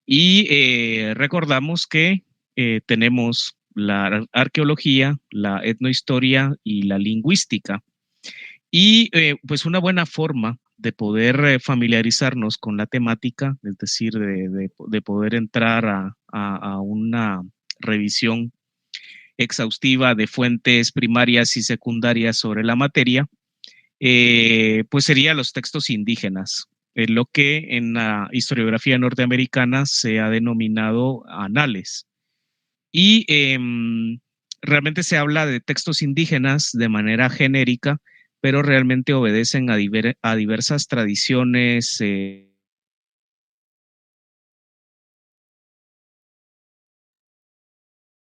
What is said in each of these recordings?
Y recordamos que tenemos la arqueología, la etnohistoria y la lingüística. Y pues una buena forma de poder familiarizarnos con la temática, es decir, de poder entrar a una revisión exhaustiva de fuentes primarias y secundarias sobre la materia, pues serían los textos indígenas, lo que en la historiografía norteamericana se ha denominado anales. Y realmente se habla de textos indígenas de manera genérica, pero realmente obedecen a diversas tradiciones,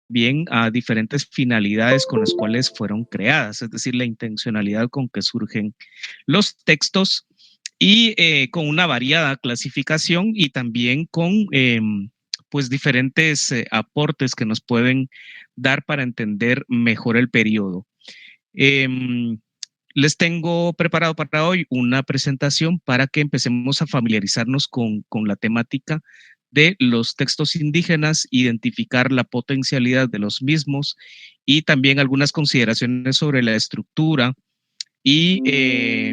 bien a diferentes finalidades con las cuales fueron creadas, es decir, la intencionalidad con que surgen los textos y con una variada clasificación y también con pues diferentes aportes que nos pueden dar para entender mejor el periodo. Eh, Les tengo preparado para hoy una presentación para que empecemos a familiarizarnos con la temática de los textos indígenas, identificar la potencialidad de los mismos y también algunas consideraciones sobre la estructura y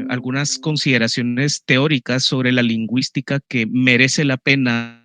algunas consideraciones teóricas sobre la lingüística que merece la pena.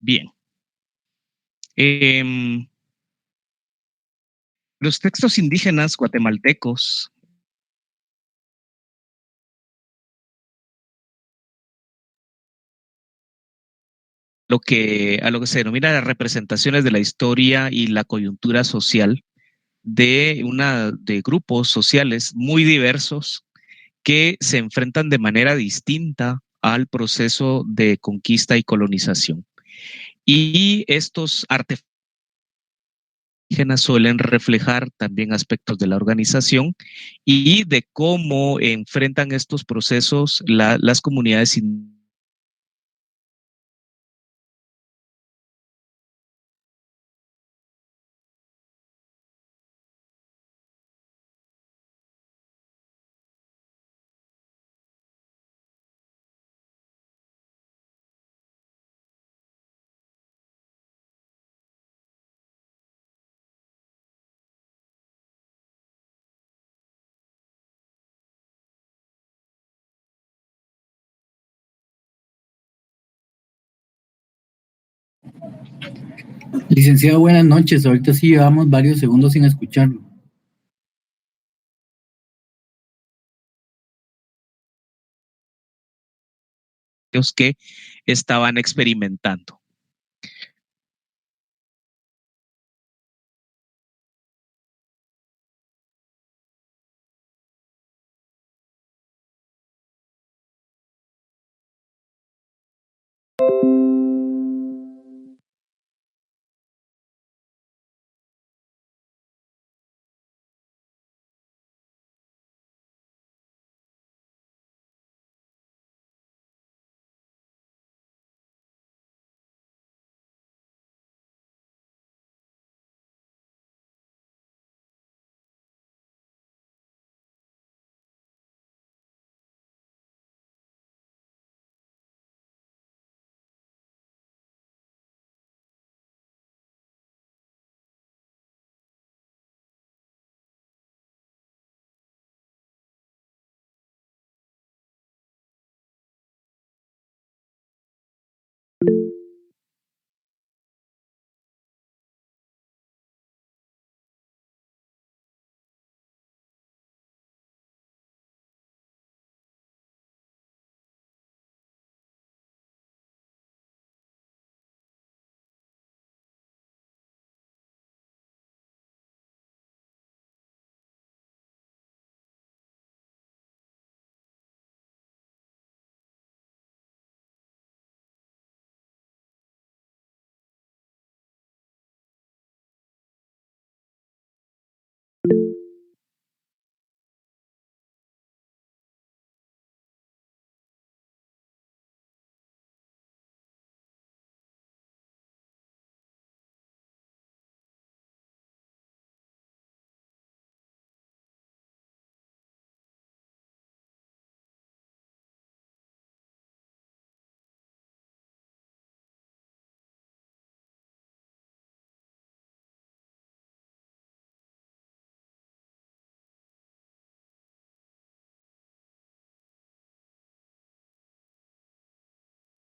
Bien, eh, los textos indígenas guatemaltecos, a lo que se denomina las representaciones de la historia y la coyuntura social de grupos sociales muy diversos que se enfrentan de manera distinta al proceso de conquista y colonización. Y estos artefactos indígenas suelen reflejar también aspectos de la organización y de cómo enfrentan estos procesos las comunidades indígenas. Licenciado, buenas noches. Ahorita sí llevamos varios segundos sin escucharlo. Que estaban experimentando.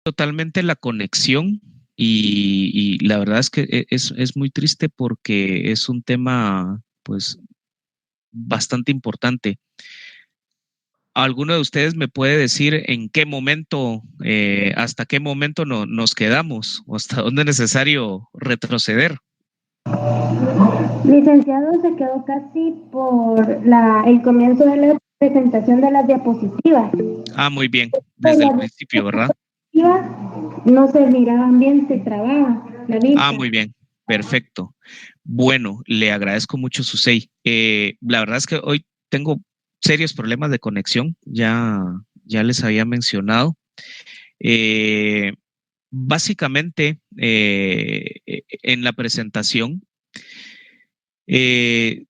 totalmente la conexión y la verdad es que es muy triste porque es un tema pues bastante importante. ¿Alguno de ustedes me puede decir en qué momento, hasta qué momento nos quedamos o hasta dónde es necesario retroceder? Licenciado, se quedó casi por el comienzo de la presentación de las diapositivas. Ah, muy bien, De desde el las principio, ¿verdad? diapositivas no se miraban bien, se trababa la Ah, vista. muy bien, perfecto. Bueno, le agradezco mucho, Susei. La verdad es que hoy tengo serios problemas de conexión, ya les había mencionado. Eh, Básicamente, en la presentación, eh,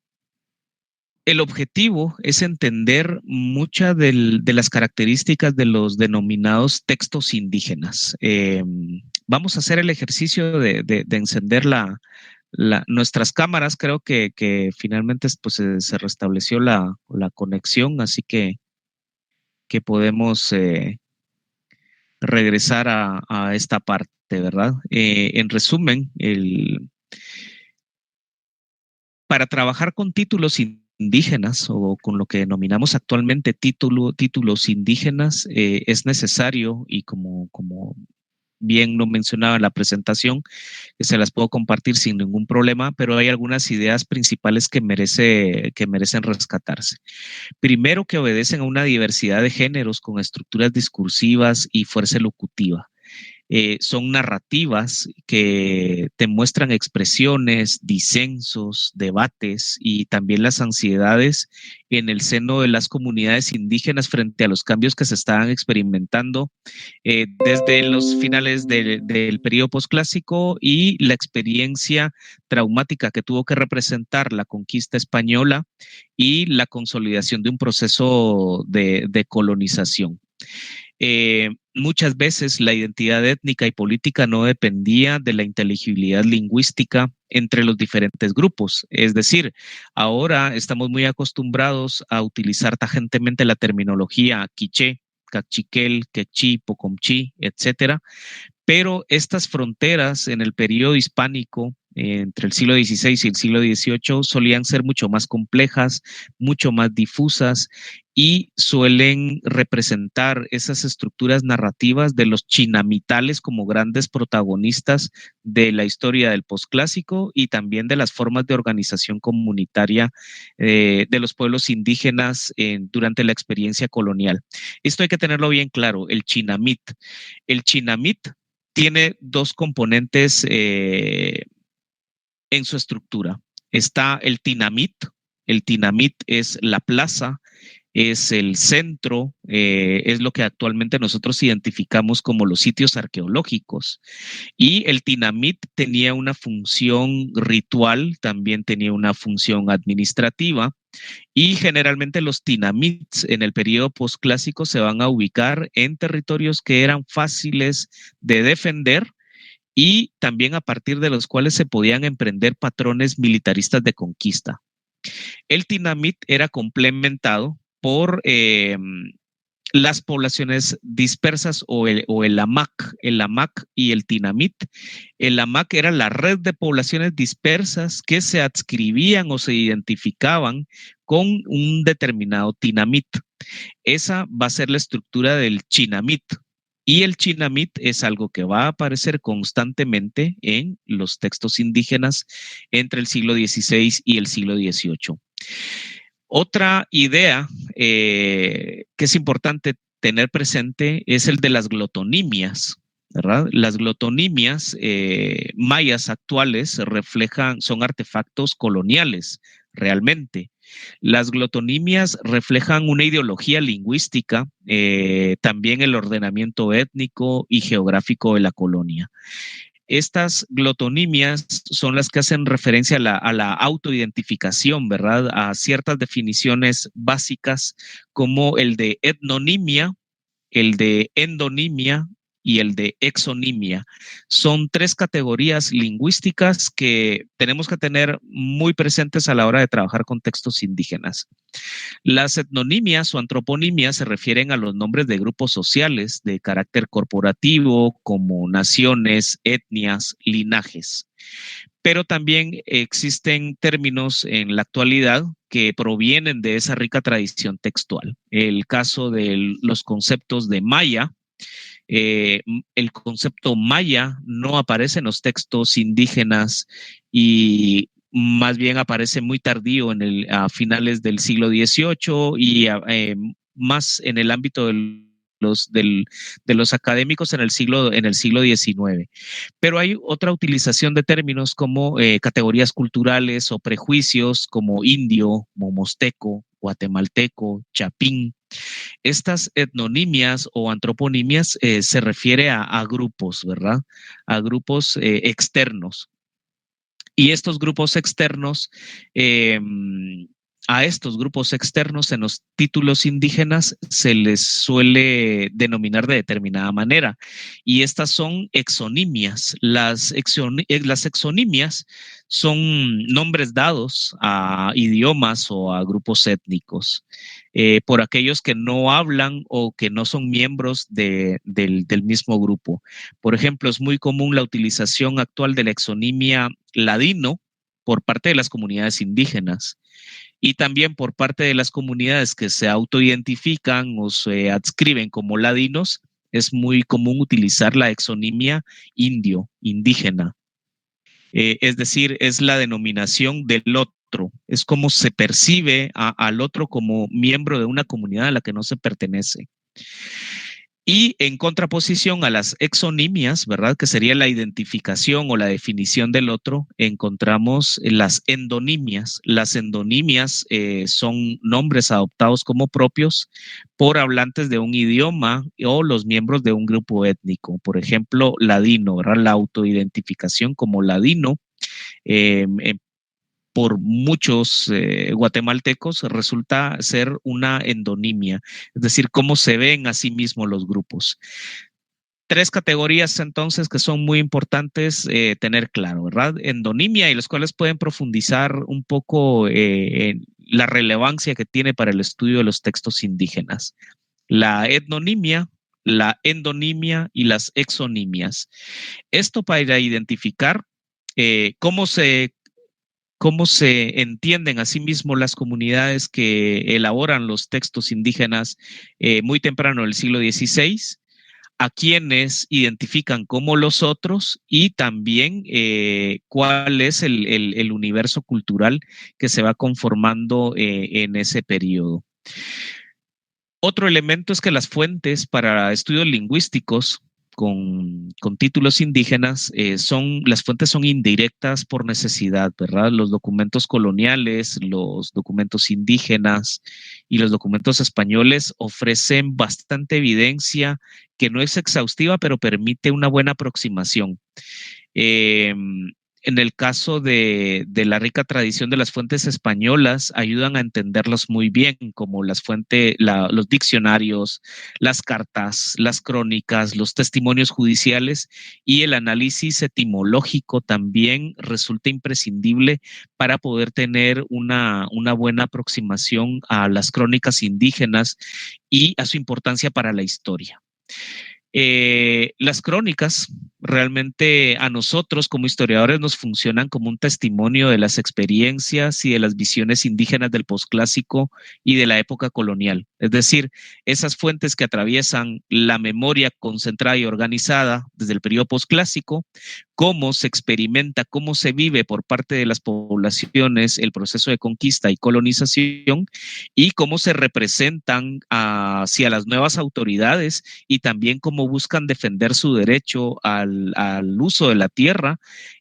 el objetivo es entender muchas de las características de los denominados textos indígenas. Vamos a hacer el ejercicio de encender nuestras cámaras. Creo que finalmente pues, se restableció la conexión, así que podemos regresar a esta parte, ¿verdad? En resumen, para trabajar con títulos indígenas o con lo que denominamos actualmente títulos indígenas, es necesario, y como bien lo mencionaba en la presentación, que se las puedo compartir sin ningún problema, pero hay algunas ideas principales que merecen rescatarse. Primero, que obedecen a una diversidad de géneros con estructuras discursivas y fuerza elocutiva. Son narrativas que te muestran expresiones, disensos, debates y también las ansiedades en el seno de las comunidades indígenas frente a los cambios que se estaban experimentando desde los finales del periodo posclásico y la experiencia traumática que tuvo que representar la conquista española y la consolidación de un proceso de colonización. Muchas veces la identidad étnica y política no dependía de la inteligibilidad lingüística entre los diferentes grupos. Es decir, ahora estamos muy acostumbrados a utilizar tajantemente la terminología quiché, cachiquel, quechí, pocomchí, etcétera, pero estas fronteras en el periodo hispánico, entre el siglo XVI y el siglo XVIII, solían ser mucho más complejas, mucho más difusas y suelen representar esas estructuras narrativas de los chinamitales como grandes protagonistas de la historia del posclásico y también de las formas de organización comunitaria de los pueblos indígenas durante la experiencia colonial. Esto hay que tenerlo bien claro, el chinamit. El chinamit tiene dos componentes en su estructura. Está el tinamit. El tinamit es la plaza, es el centro, es lo que actualmente nosotros identificamos como los sitios arqueológicos. Y el tinamit tenía una función ritual, también tenía una función administrativa. Y generalmente los tinamits en el periodo posclásico se van a ubicar en territorios que eran fáciles de defender y también a partir de los cuales se podían emprender patrones militaristas de conquista. El tinamit era complementado por las poblaciones dispersas o el AMAC, el AMAC y el tinamit. El AMAC era la red de poblaciones dispersas que se adscribían o se identificaban con un determinado tinamit. Esa va a ser la estructura del chinamit. Y el chinamit es algo que va a aparecer constantemente en los textos indígenas entre el siglo XVI y el siglo XVIII. Otra idea que es importante tener presente es el de las glotonimias, ¿verdad? Las glotonimias mayas actuales son artefactos coloniales, realmente. Las glotonimias reflejan una ideología lingüística, también el ordenamiento étnico y geográfico de la colonia. Estas glotonimias son las que hacen referencia a la autoidentificación, ¿verdad? A ciertas definiciones básicas como el de etnonimia, el de endonimia y el de exonimia. Son tres categorías lingüísticas que tenemos que tener muy presentes a la hora de trabajar con textos indígenas. Las etnonimias o antroponimias se refieren a los nombres de grupos sociales de carácter corporativo, como naciones, etnias, linajes. Pero también existen términos en la actualidad que provienen de esa rica tradición textual. El caso de los conceptos de maya. El concepto maya no aparece en los textos indígenas y más bien aparece muy tardío a finales del siglo XVIII y más en el ámbito de los académicos en el siglo XIX. Pero hay otra utilización de términos como categorías culturales o prejuicios como indio, momosteco, guatemalteco, chapín. Estas etnonimias o antroponimias se refiere a grupos, ¿verdad? A grupos externos. Y estos grupos externos, a estos grupos externos en los títulos indígenas se les suele denominar de determinada manera. Y estas son exonimias. Las exonimias son nombres dados a idiomas o a grupos étnicos por aquellos que no hablan o que no son miembros del mismo grupo. Por ejemplo, es muy común la utilización actual de la exonimia ladino por parte de las comunidades indígenas y también por parte de las comunidades que se autoidentifican o se adscriben como ladinos. Es muy común utilizar la exonimia indio, indígena. Es decir, es la denominación del otro. Es como se percibe al otro como miembro de una comunidad a la que no se pertenece. Y en contraposición a las exonimias, ¿verdad? Que sería la identificación o la definición del otro, encontramos las endonimias. Las endonimias son nombres adoptados como propios por hablantes de un idioma o los miembros de un grupo étnico. Por ejemplo, ladino, ¿verdad? La autoidentificación como ladino por muchos guatemaltecos resulta ser una endonimia, es decir, cómo se ven a sí mismos los grupos. Tres categorías entonces que son muy importantes tener claro, ¿verdad? Endonimia y las cuales pueden profundizar un poco en la relevancia que tiene para el estudio de los textos indígenas. La etnonimia, la endonimia y las exonimias. Esto para identificar cómo se entienden a sí mismos las comunidades que elaboran los textos indígenas muy temprano del siglo XVI, a quienes identifican como los otros y también cuál es el universo cultural que se va conformando en ese periodo. Otro elemento es que las fuentes para estudios lingüísticos con títulos indígenas, las fuentes son indirectas por necesidad, ¿verdad? Los documentos coloniales, los documentos indígenas y los documentos españoles ofrecen bastante evidencia que no es exhaustiva, pero permite una buena aproximación. En el caso de la rica tradición de las fuentes españolas, ayudan a entenderlas muy bien, como los diccionarios, las cartas, las crónicas, los testimonios judiciales y el análisis etimológico también resulta imprescindible para poder tener una buena aproximación a las crónicas indígenas y a su importancia para la historia. Las crónicas realmente a nosotros como historiadores nos funcionan como un testimonio de las experiencias y de las visiones indígenas del posclásico y de la época colonial. Es decir, esas fuentes que atraviesan la memoria concentrada y organizada desde el periodo posclásico, cómo se experimenta, cómo se vive por parte de las poblaciones el proceso de conquista y colonización y cómo se representan hacia las nuevas autoridades y también cómo buscan defender su derecho al uso de la tierra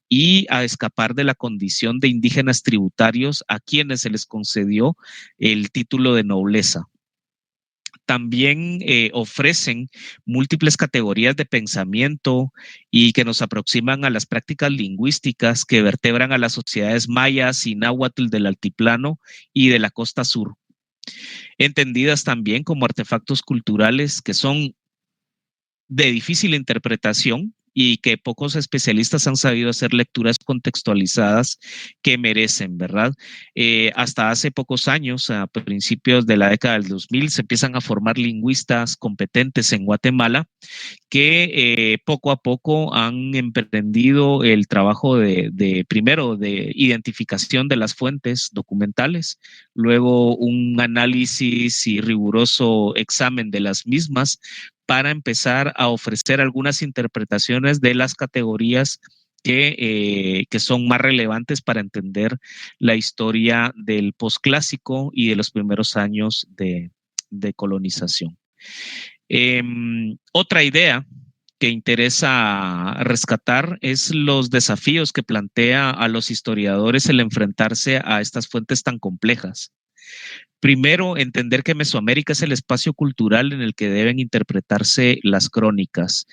y a escapar de la condición de indígenas tributarios a quienes se les concedió el título de nobleza. También ofrecen múltiples categorías de pensamiento y que nos aproximan a las prácticas lingüísticas que vertebran a las sociedades mayas y náhuatl del altiplano y de la costa sur, entendidas también como artefactos culturales que son de difícil interpretación y que pocos especialistas han sabido hacer lecturas contextualizadas que merecen, ¿verdad? Hasta hace pocos años, a principios de la década del 2000, se empiezan a formar lingüistas competentes en Guatemala que poco a poco han emprendido el trabajo primero de identificación de las fuentes documentales, luego un análisis y riguroso examen de las mismas para empezar a ofrecer algunas interpretaciones de las categorías que son más relevantes para entender la historia del posclásico y de los primeros años de colonización. Otra idea que interesa rescatar es los desafíos que plantea a los historiadores el enfrentarse a estas fuentes tan complejas. Primero, entender que Mesoamérica es el espacio cultural en el que deben interpretarse las crónicas.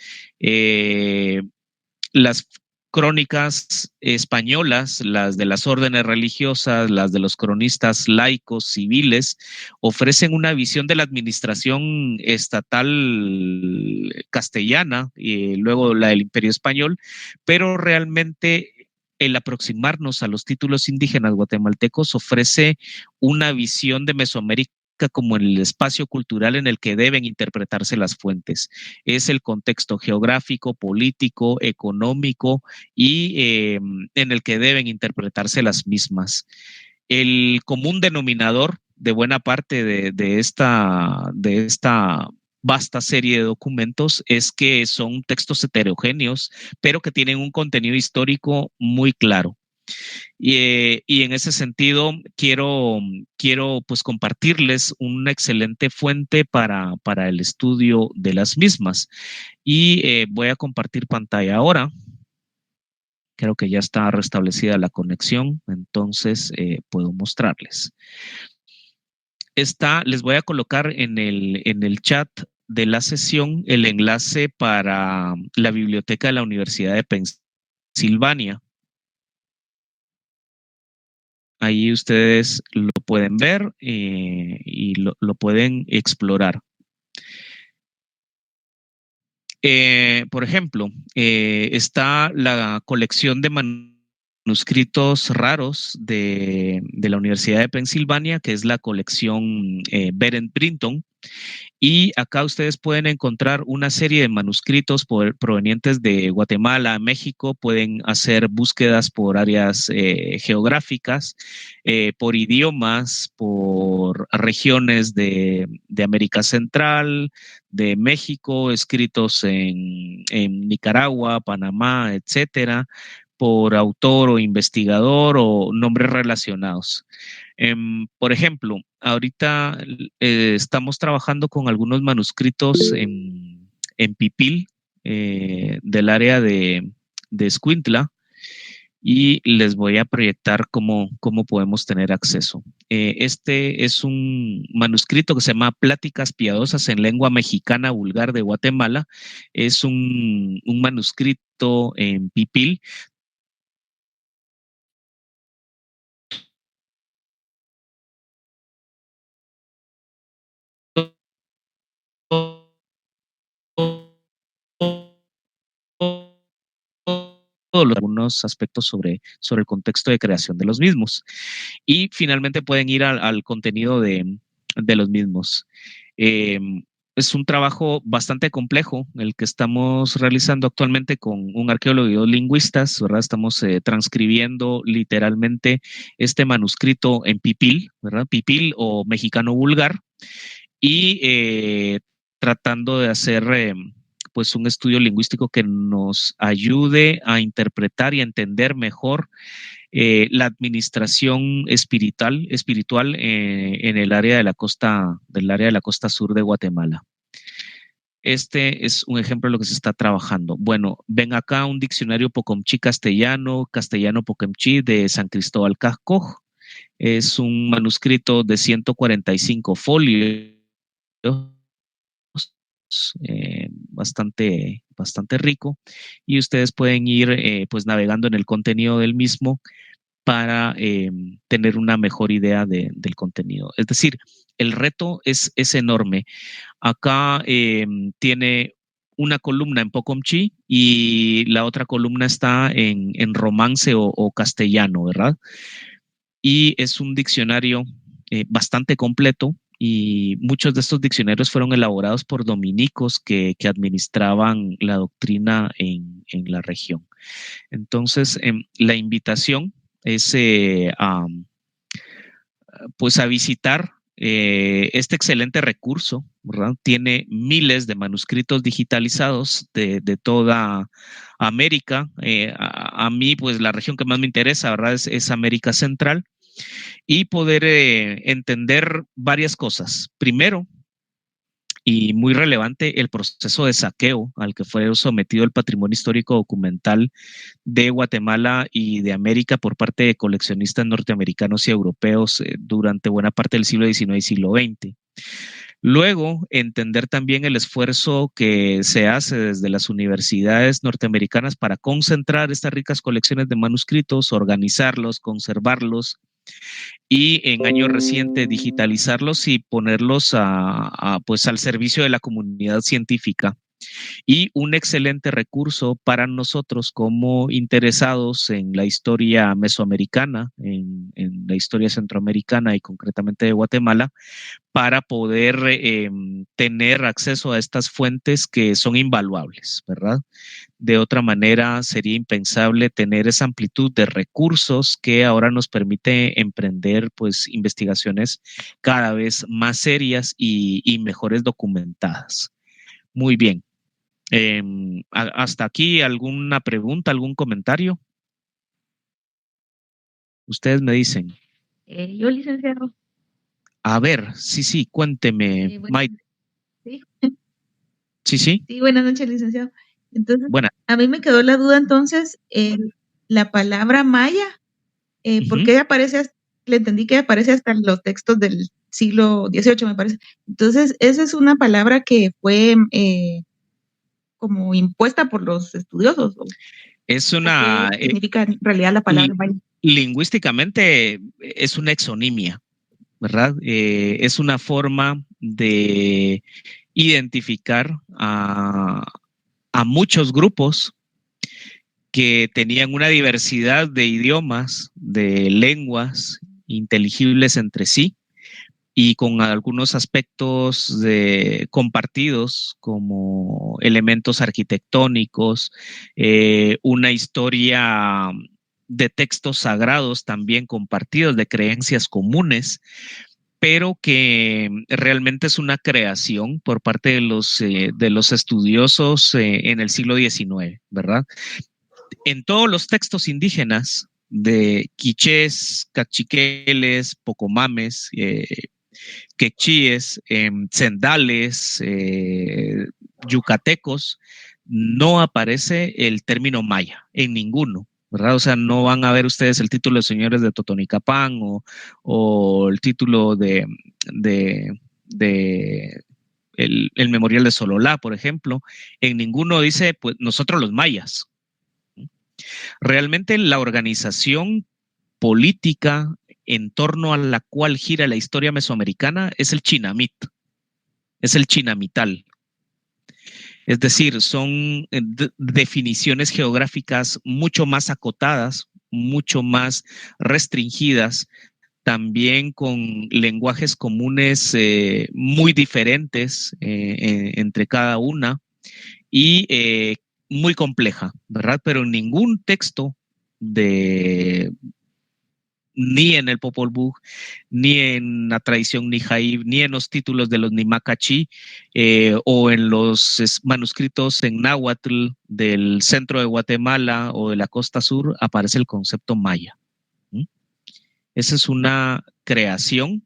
Las crónicas españolas, las de las órdenes religiosas, las de los cronistas laicos, civiles, ofrecen una visión de la administración estatal castellana y luego la del Imperio Español, pero realmente el aproximarnos a los títulos indígenas guatemaltecos ofrece una visión de Mesoamérica como en el espacio cultural en el que deben interpretarse las fuentes. Es el contexto geográfico, político, económico y en el que deben interpretarse las mismas. El común denominador de buena parte de esta vasta serie de documentos es que son textos heterogéneos, pero que tienen un contenido histórico muy claro. Y en ese sentido quiero pues compartirles una excelente fuente para el estudio de las mismas. Y voy a compartir pantalla ahora. Creo que ya está restablecida la conexión, entonces puedo mostrarles. Les voy a colocar en el chat de la sesión el enlace para la biblioteca de la Universidad de Pensilvania. Ahí ustedes lo pueden ver y lo pueden explorar. Por ejemplo, está la colección de manuscritos raros de la Universidad de Pensilvania, que es la colección Berendt Brinton. Y acá ustedes pueden encontrar una serie de manuscritos provenientes de Guatemala, México. Pueden hacer búsquedas por áreas geográficas, por idiomas, por regiones de América Central, de México, escritos en Nicaragua, Panamá, etcétera, por autor o investigador o nombres relacionados. Por ejemplo, ahorita estamos trabajando con algunos manuscritos en Pipil, del área de Escuintla, y les voy a proyectar cómo podemos tener acceso. Este es un manuscrito que se llama Pláticas Piadosas en Lengua Mexicana Vulgar de Guatemala. Es un manuscrito en Pipil. Algunos aspectos sobre el contexto de creación de los mismos. Y finalmente pueden ir al contenido de los mismos. Es un trabajo bastante complejo el que estamos realizando actualmente con un arqueólogo y dos lingüistas, ¿verdad? Estamos transcribiendo literalmente este manuscrito en Pipil, ¿verdad? Pipil o mexicano vulgar, y tratando de hacer pues un estudio lingüístico que nos ayude a interpretar y a entender mejor la administración espiritual en el área de la costa, sur de Guatemala. Este es un ejemplo de lo que se está trabajando. Bueno, ven acá un diccionario Pocomchi castellano Pocomchi de San Cristóbal Cascoj. Es un manuscrito de 145 folios. Bastante rico, y ustedes pueden ir pues navegando en el contenido del mismo para tener una mejor idea del contenido. Es decir, el reto es enorme. Acá tiene una columna en Pocomchi y la otra columna está en romance o castellano, ¿verdad? Y es un diccionario bastante completo, y muchos de estos diccionarios fueron elaborados por dominicos que administraban la doctrina en la región. Entonces, la invitación es pues a visitar este excelente recurso, ¿verdad? Tiene miles de manuscritos digitalizados de toda América. A mí, pues la región que más me interesa, ¿verdad? Es América Central, y poder entender varias cosas. Primero, y muy relevante, el proceso de saqueo al que fue sometido el patrimonio histórico documental de Guatemala y de América por parte de coleccionistas norteamericanos y europeos durante buena parte del siglo XIX y siglo XX. Luego, entender también el esfuerzo que se hace desde las universidades norteamericanas para concentrar estas ricas colecciones de manuscritos, organizarlos, conservarlos, y en años recientes digitalizarlos y ponerlos pues al servicio de la comunidad científica. Y un excelente recurso para nosotros como interesados en la historia mesoamericana, en la historia centroamericana y concretamente de Guatemala, para poder tener acceso a estas fuentes que son invaluables, ¿verdad? De otra manera, sería impensable tener esa amplitud de recursos que ahora nos permite emprender pues investigaciones cada vez más serias y mejores documentadas. Muy bien. Hasta aquí, ¿alguna pregunta, algún comentario? Ustedes me dicen. Yo, licenciado. A ver, sí, cuénteme, Mike. Sí. Sí. Sí, buenas noches, licenciado. Entonces, Buenas. a mí me quedó la duda entonces, la palabra maya, ¿por qué aparece? Le entendí que aparece hasta en los textos del siglo XVIII, me parece. Entonces, esa es una palabra que fue como impuesta por los estudiosos. Es una... ¿Qué significa en realidad la palabra maya? Lingüísticamente es una exonimia, ¿verdad? Es una forma de identificar a muchos grupos que tenían una diversidad de idiomas, de lenguas inteligibles entre sí, y con algunos aspectos compartidos como elementos arquitectónicos, una historia de textos sagrados también compartidos, de creencias comunes, pero que realmente es una creación por parte de los estudiosos en el siglo XIX, ¿verdad? En todos los textos indígenas de quichés, cachiqueles, pocomames, quechíes, sendales, yucatecos, no aparece el término maya en ninguno, ¿verdad? O sea, no van a ver ustedes el título de Señores de Totonicapán o el título de el Memorial de Sololá, por ejemplo. En ninguno dice, pues, nosotros los mayas. Realmente la organización política en torno a la cual gira la historia mesoamericana es el chinamit, es el chinamital. Es decir, son definiciones geográficas mucho más acotadas, mucho más restringidas, también con lenguajes comunes muy diferentes entre cada una, y muy compleja, ¿verdad? Pero en ningún texto ni en el Popol Vuh, ni en la tradición Nijaib, ni en los títulos de los Nimacachi, o en los manuscritos en náhuatl del centro de Guatemala o de la costa sur, aparece el concepto maya. Esa es una creación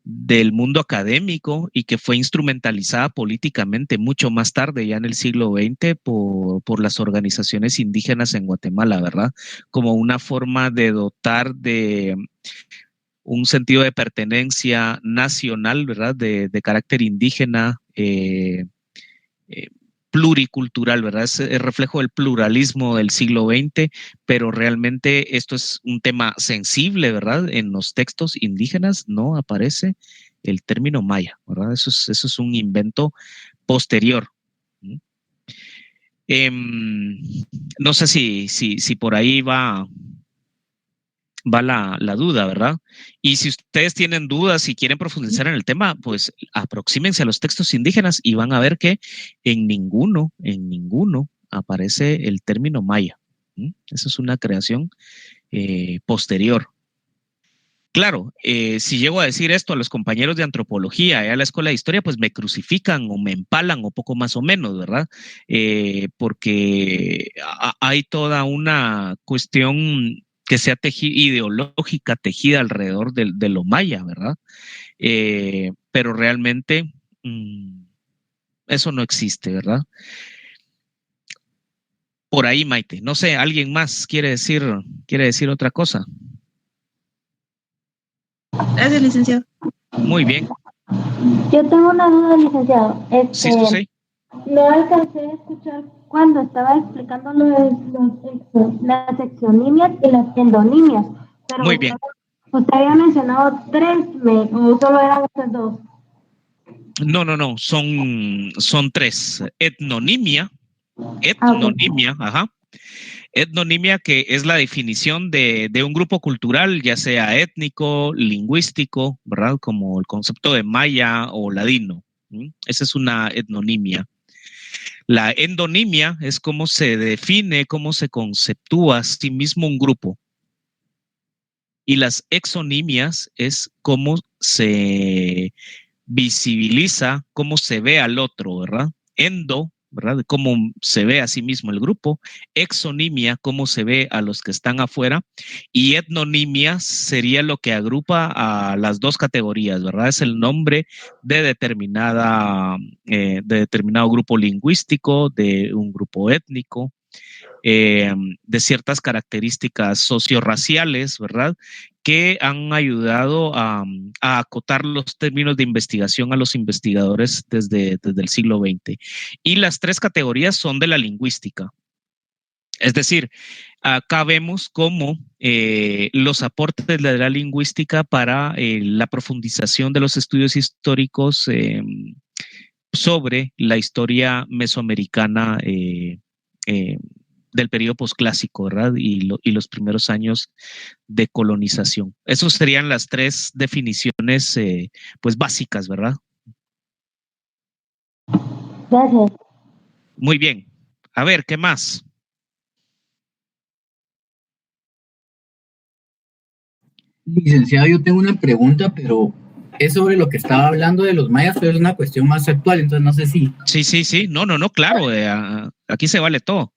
del mundo académico y que fue instrumentalizada políticamente mucho más tarde, ya en el siglo XX, por las organizaciones indígenas en Guatemala, ¿verdad? Como una forma de dotar de un sentido de pertenencia nacional, ¿verdad? De carácter indígena, pluricultural, ¿verdad? Es el reflejo del pluralismo del siglo XX, pero realmente esto es un tema sensible, ¿verdad? En los textos indígenas no aparece el término maya, ¿verdad? Eso es un invento posterior. No sé si por ahí va la duda, ¿verdad? Y si ustedes tienen dudas y quieren profundizar en el tema, pues aproxímense a los textos indígenas y van a ver que en ninguno aparece el término maya. Esa es una creación posterior. Claro, si llego a decir esto a los compañeros de antropología y a la escuela de historia, pues me crucifican o me empalan o poco más o menos, ¿verdad? Porque hay toda una cuestión que sea ideológica tejida alrededor de lo maya, ¿verdad? Pero realmente eso no existe, ¿verdad? Por ahí, Maite. No sé, ¿alguien más quiere decir otra cosa? Gracias, licenciado. Muy bien. Yo tengo una duda, licenciado. Sí. No alcancé a escuchar cuando estaba explicando las exonimias y las endonimias. Pero Muy bien. Usted había mencionado 3, o solo eran estas 2. No, son 3. Etnonimia, ajá. Etnonimia, que es la definición de un grupo cultural, ya sea étnico, lingüístico, ¿verdad? Como el concepto de maya o ladino. Esa es una etnonimia. La endonimia es cómo se define, cómo se conceptúa a sí mismo un grupo. Y las exonimias es cómo se visibiliza, cómo se ve al otro, ¿verdad? Endo, ¿verdad? De cómo se ve a sí mismo el grupo. Exonimia, cómo se ve a los que están afuera. Y etnonimia sería lo que agrupa a las dos categorías, ¿verdad? Es el nombre de de determinado grupo lingüístico, de un grupo étnico, de ciertas características sociorraciales, ¿verdad? Que han ayudado a acotar los términos de investigación a los investigadores desde el siglo XX. Y las 3 categorías son de la lingüística. Es decir, acá vemos cómo los aportes de la lingüística para la profundización de los estudios históricos sobre la historia mesoamericana del periodo posclásico, ¿verdad? Y los primeros años de colonización. Esas serían las 3 definiciones, pues básicas, ¿verdad? Gracias. Muy bien. A ver, ¿qué más? Licenciado, yo tengo una pregunta, pero es sobre lo que estaba hablando de los mayas, pero es una cuestión más actual, entonces no sé si... Sí. No, claro. Aquí se vale todo.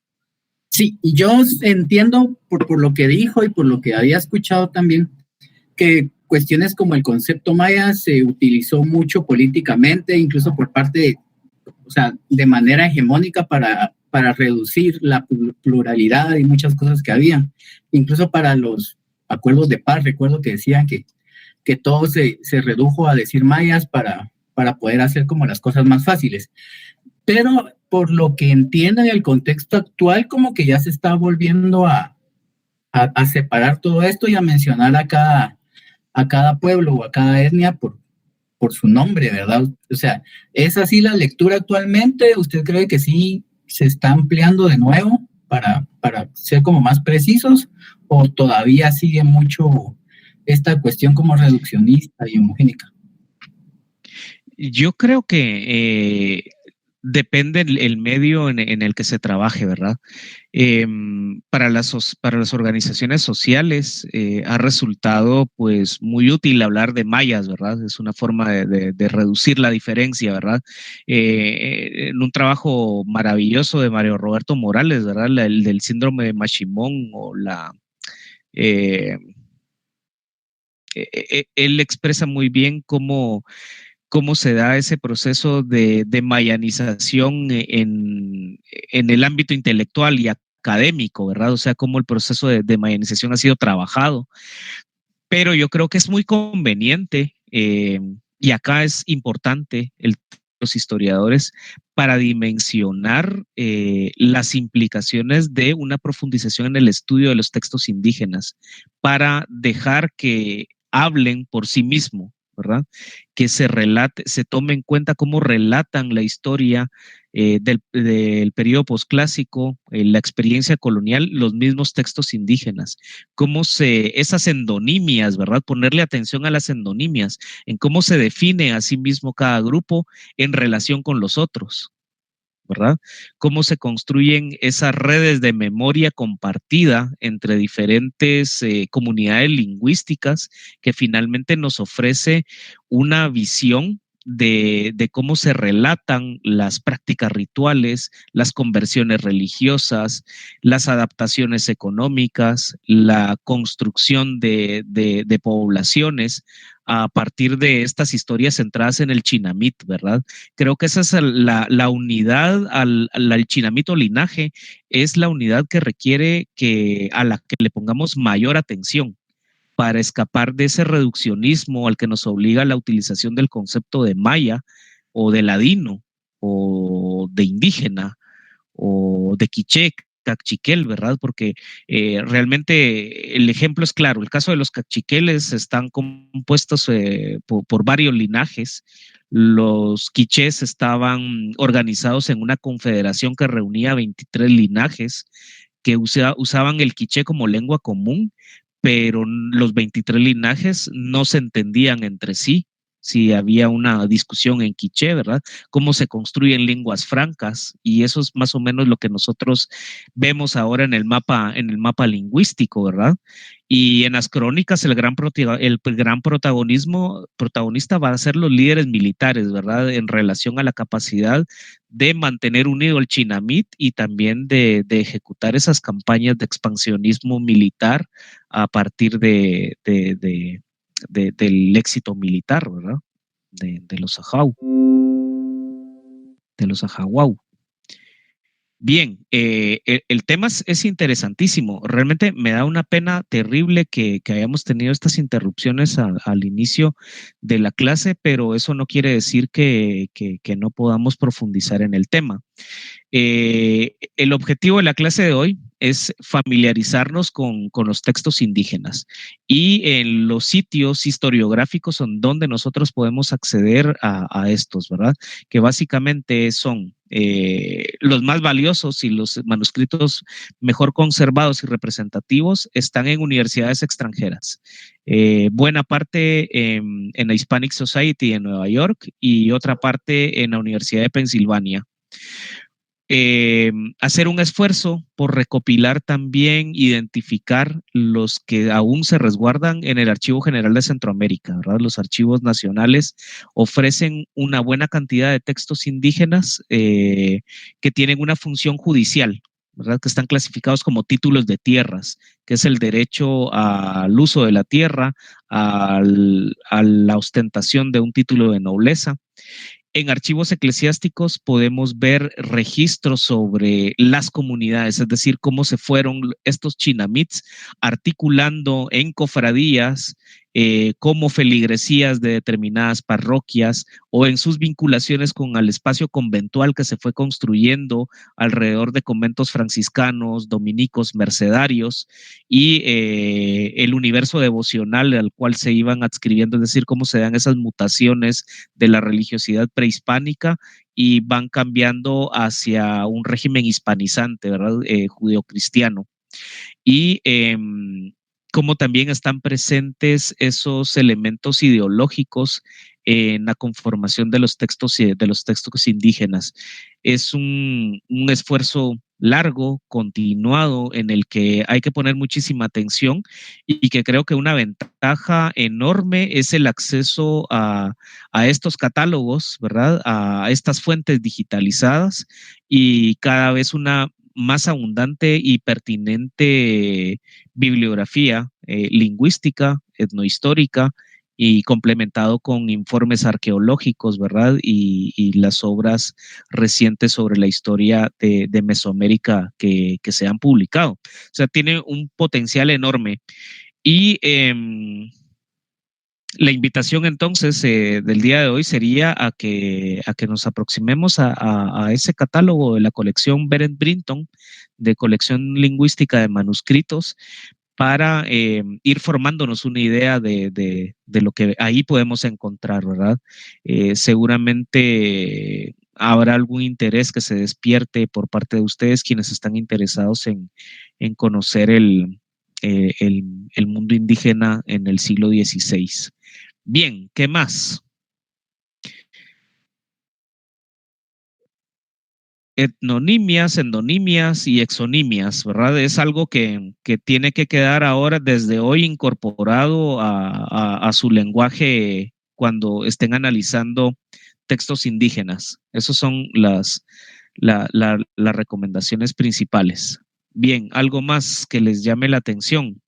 Sí, y yo entiendo por lo que dijo y por lo que había escuchado también, que cuestiones como el concepto maya se utilizó mucho políticamente, incluso por parte de, o sea, de manera hegemónica para reducir la pluralidad y muchas cosas que había, incluso para los acuerdos de paz. Recuerdo que decían que todo se redujo a decir mayas para poder hacer como las cosas más fáciles. Pero por lo que entiendo en el contexto actual, como que ya se está volviendo a separar todo esto y a mencionar a cada pueblo o a cada etnia por su nombre, ¿verdad? O sea, ¿es así la lectura actualmente? ¿Usted cree que sí se está ampliando de nuevo para ser como más precisos? ¿O todavía sigue mucho esta cuestión como reduccionista y homogénica? Yo creo que depende el medio en el que se trabaje, ¿verdad? Para las organizaciones sociales ha resultado pues muy útil hablar de mayas, ¿verdad? Es una forma de reducir la diferencia, ¿verdad? En un trabajo maravilloso de Mario Roberto Morales, ¿verdad? El del síndrome de Mashimón o él expresa muy bien cómo se da ese proceso de mayanización en el ámbito intelectual y académico, ¿verdad? O sea, cómo el proceso de mayanización ha sido trabajado. Pero yo creo que es muy conveniente, y acá es importante los historiadores para dimensionar las implicaciones de una profundización en el estudio de los textos indígenas, para dejar que hablen por sí mismos, ¿verdad? Que se tome en cuenta cómo relatan la historia del periodo posclásico, la experiencia colonial, los mismos textos indígenas, esas endonimias, ¿verdad? Ponerle atención a las endonimias, en cómo se define a sí mismo cada grupo en relación con los otros, ¿verdad? Cómo se construyen esas redes de memoria compartida entre diferentes comunidades lingüísticas que finalmente nos ofrece una visión de cómo se relatan las prácticas rituales, las conversiones religiosas, las adaptaciones económicas, la construcción de poblaciones a partir de estas historias centradas en el Chinamit, ¿verdad? Creo que esa es la unidad al Chinamito linaje, es la unidad que requiere a la que le pongamos mayor atención para escapar de ese reduccionismo al que nos obliga la utilización del concepto de maya o de ladino o de indígena o de quiché, cachiquel, ¿verdad? Porque realmente el ejemplo es claro. El caso de los cachiqueles están compuestos por varios linajes. Los quichés estaban organizados en una confederación que reunía 23 linajes que usaban el quiché como lengua común, pero los 23 linajes no se entendían entre sí. Si había una discusión en quiché, ¿verdad? Cómo se construyen lenguas francas, y eso es más o menos lo que nosotros vemos ahora en el mapa lingüístico, ¿verdad? Y en las crónicas el gran protagonista va a ser los líderes militares, ¿verdad? En relación a la capacidad de mantener unido el Chinamit y también de ejecutar esas campañas de expansionismo militar a partir del éxito militar, ¿verdad? De los Ajau, de los Ajahuau. Bien, el tema es interesantísimo. Realmente me da una pena terrible que hayamos tenido estas interrupciones al inicio de la clase, pero eso no quiere decir que no podamos profundizar en el tema. El objetivo de la clase de hoy es familiarizarnos con los textos indígenas y en los sitios historiográficos son donde nosotros podemos acceder a estos, ¿verdad? Que básicamente son los más valiosos y los manuscritos mejor conservados y representativos están en universidades extranjeras. Buena parte en la Hispanic Society en Nueva York y otra parte en la Universidad de Pensilvania. Hacer un esfuerzo por recopilar también, identificar los que aún se resguardan en el Archivo General de Centroamérica, ¿verdad? Los archivos nacionales ofrecen una buena cantidad de textos indígenas que tienen una función judicial, ¿verdad? Que están clasificados como títulos de tierras, que es el derecho al uso de la tierra, a la ostentación de un título de nobleza. En archivos eclesiásticos podemos ver registros sobre las comunidades, es decir, cómo se fueron estos chinamits articulando en cofradías, como feligresías de determinadas parroquias o en sus vinculaciones con el espacio conventual que se fue construyendo alrededor de conventos franciscanos, dominicos, mercedarios y el universo devocional al cual se iban adscribiendo, es decir, cómo se dan esas mutaciones de la religiosidad prehispánica y van cambiando hacia un régimen hispanizante, ¿verdad? Judeocristiano. Y cómo también están presentes esos elementos ideológicos en la conformación de los textos indígenas. Es un esfuerzo largo, continuado, en el que hay que poner muchísima atención y que creo que una ventaja enorme es el acceso a estos catálogos, ¿verdad? A estas fuentes digitalizadas y cada vez una más abundante y pertinente bibliografía lingüística, etnohistórica y complementado con informes arqueológicos, ¿verdad? Y las obras recientes sobre la historia de Mesoamérica que se han publicado. O sea, tiene un potencial enorme. Y la invitación entonces del día de hoy sería a que nos aproximemos a ese catálogo de la colección Berent Brinton, de colección lingüística de manuscritos, para ir formándonos una idea de lo que ahí podemos encontrar, ¿verdad? Seguramente habrá algún interés que se despierte por parte de ustedes, quienes están interesados en conocer el mundo indígena en el siglo XVI. Bien, ¿qué más? Etnonimias, endonimias y exonimias, ¿verdad? Es algo que tiene que quedar ahora desde hoy incorporado a su lenguaje cuando estén analizando textos indígenas. Esas son las recomendaciones principales. Bien, algo más que les llame la atención.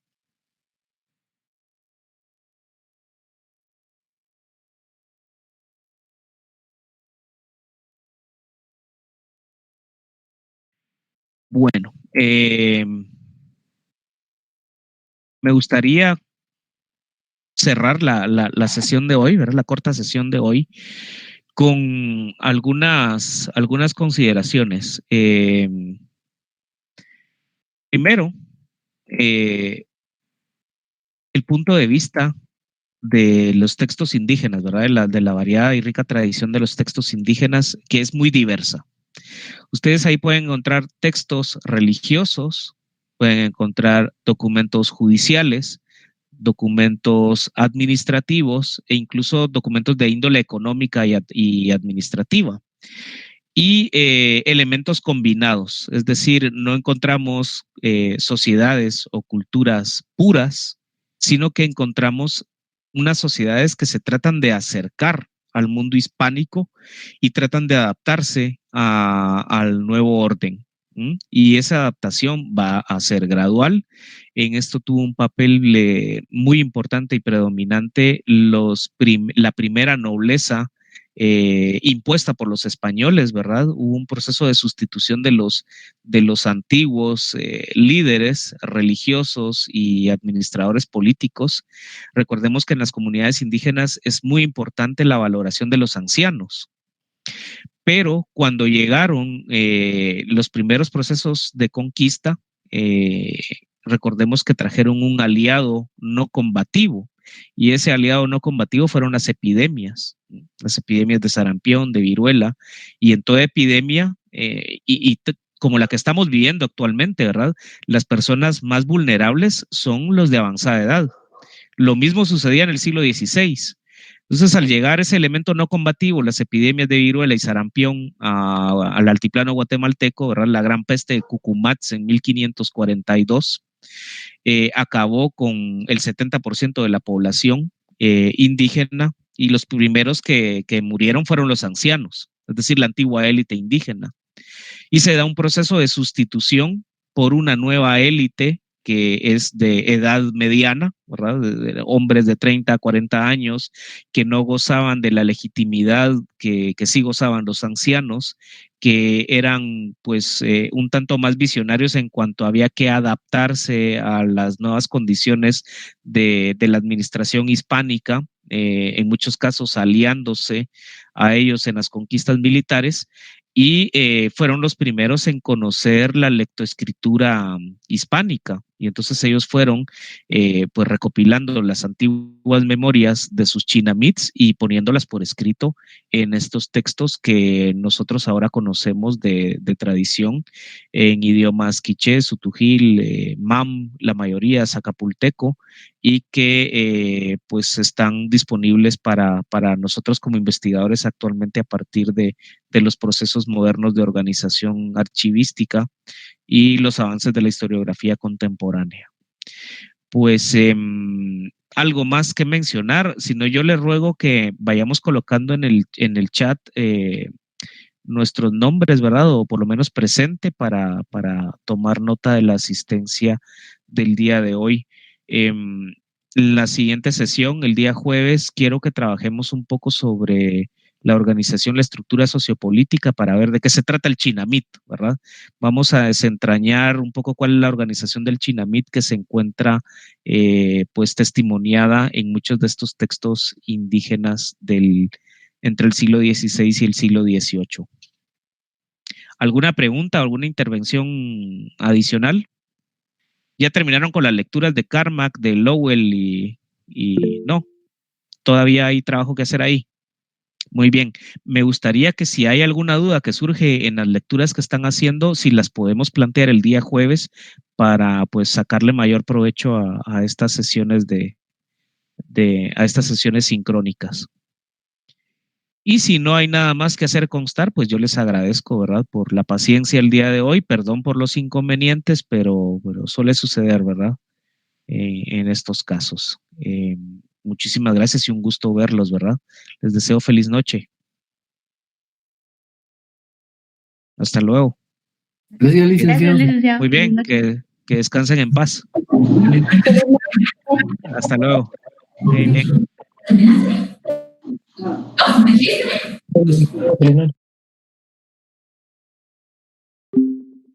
Bueno, me gustaría cerrar la sesión de hoy, ¿verdad? La corta sesión de hoy, con algunas consideraciones. Primero, el punto de vista de los textos indígenas, ¿verdad? De la variada y rica tradición de los textos indígenas, que es muy diversa. Ustedes ahí pueden encontrar textos religiosos, pueden encontrar documentos judiciales, documentos administrativos e incluso documentos de índole económica y administrativa. Y elementos combinados, es decir, no encontramos sociedades o culturas puras, sino que encontramos unas sociedades que se tratan de acercar al mundo hispánico y tratan de adaptarse al nuevo orden. Y esa adaptación va a ser gradual. En esto tuvo un papel muy importante y predominante la primera nobleza impuesta por los españoles, ¿verdad? Hubo un proceso de sustitución de los antiguos líderes religiosos y administradores políticos. Recordemos que en las comunidades indígenas es muy importante la valoración de los ancianos, pero cuando llegaron los primeros procesos de conquista, recordemos que trajeron un aliado no combativo, y ese aliado no combativo fueron las epidemias de sarampión, de viruela, y en toda epidemia, como la que estamos viviendo actualmente, ¿verdad? Las personas más vulnerables son los de avanzada edad. Lo mismo sucedía en el siglo XVI. Entonces, al llegar ese elemento no combativo, las epidemias de viruela y sarampión al altiplano guatemalteco, ¿verdad? La gran peste de Cucumatz en 1542, acabó con el 70% de la población indígena, y los primeros que murieron fueron los ancianos, es decir, la antigua élite indígena. Y se da un proceso de sustitución por una nueva élite que es de edad mediana, ¿verdad? De hombres de 30 a 40 años que no gozaban de la legitimidad que sí gozaban los ancianos, que eran pues un tanto más visionarios en cuanto había que adaptarse a las nuevas condiciones de la administración hispánica, en muchos casos aliándose a ellos en las conquistas militares, y fueron los primeros en conocer la lectoescritura hispánica, y entonces ellos fueron pues recopilando las antiguas memorias de sus chinamits y poniéndolas por escrito en estos textos que nosotros ahora conocemos de tradición en idiomas quiché, sutujil, mam, la mayoría zacapulteco, y que pues están disponibles para nosotros como investigadores actualmente a partir de los procesos modernos de organización archivística y los avances de la historiografía contemporánea. Pues algo más que mencionar, si no yo le ruego que vayamos colocando en el chat nuestros nombres, ¿verdad? O por lo menos presente para tomar nota de la asistencia del día de hoy. La siguiente sesión, el día jueves, quiero que trabajemos un poco sobre la organización, la estructura sociopolítica, para ver de qué se trata el Chinamit, ¿verdad? Vamos a desentrañar un poco cuál es la organización del Chinamit, que se encuentra pues testimoniada en muchos de estos textos indígenas entre el siglo XVI y el siglo XVIII. ¿Alguna pregunta, alguna intervención adicional? Ya terminaron con las lecturas de Carmack, de Lowell y no, todavía hay trabajo que hacer ahí. Muy bien, me gustaría que si hay alguna duda que surge en las lecturas que están haciendo, si las podemos plantear el día jueves para pues sacarle mayor provecho a estas sesiones a estas sesiones sincrónicas. Y si no hay nada más que hacer constar, pues yo les agradezco, ¿verdad? Por la paciencia el día de hoy, perdón por los inconvenientes, pero suele suceder, ¿verdad? En estos casos. Muchísimas gracias y un gusto verlos, ¿verdad? Les deseo feliz noche. Hasta luego. Gracias, licenciado. Gracias, licenciado. Muy bien, que descansen en paz. Hasta luego. Bien. Feliz noche.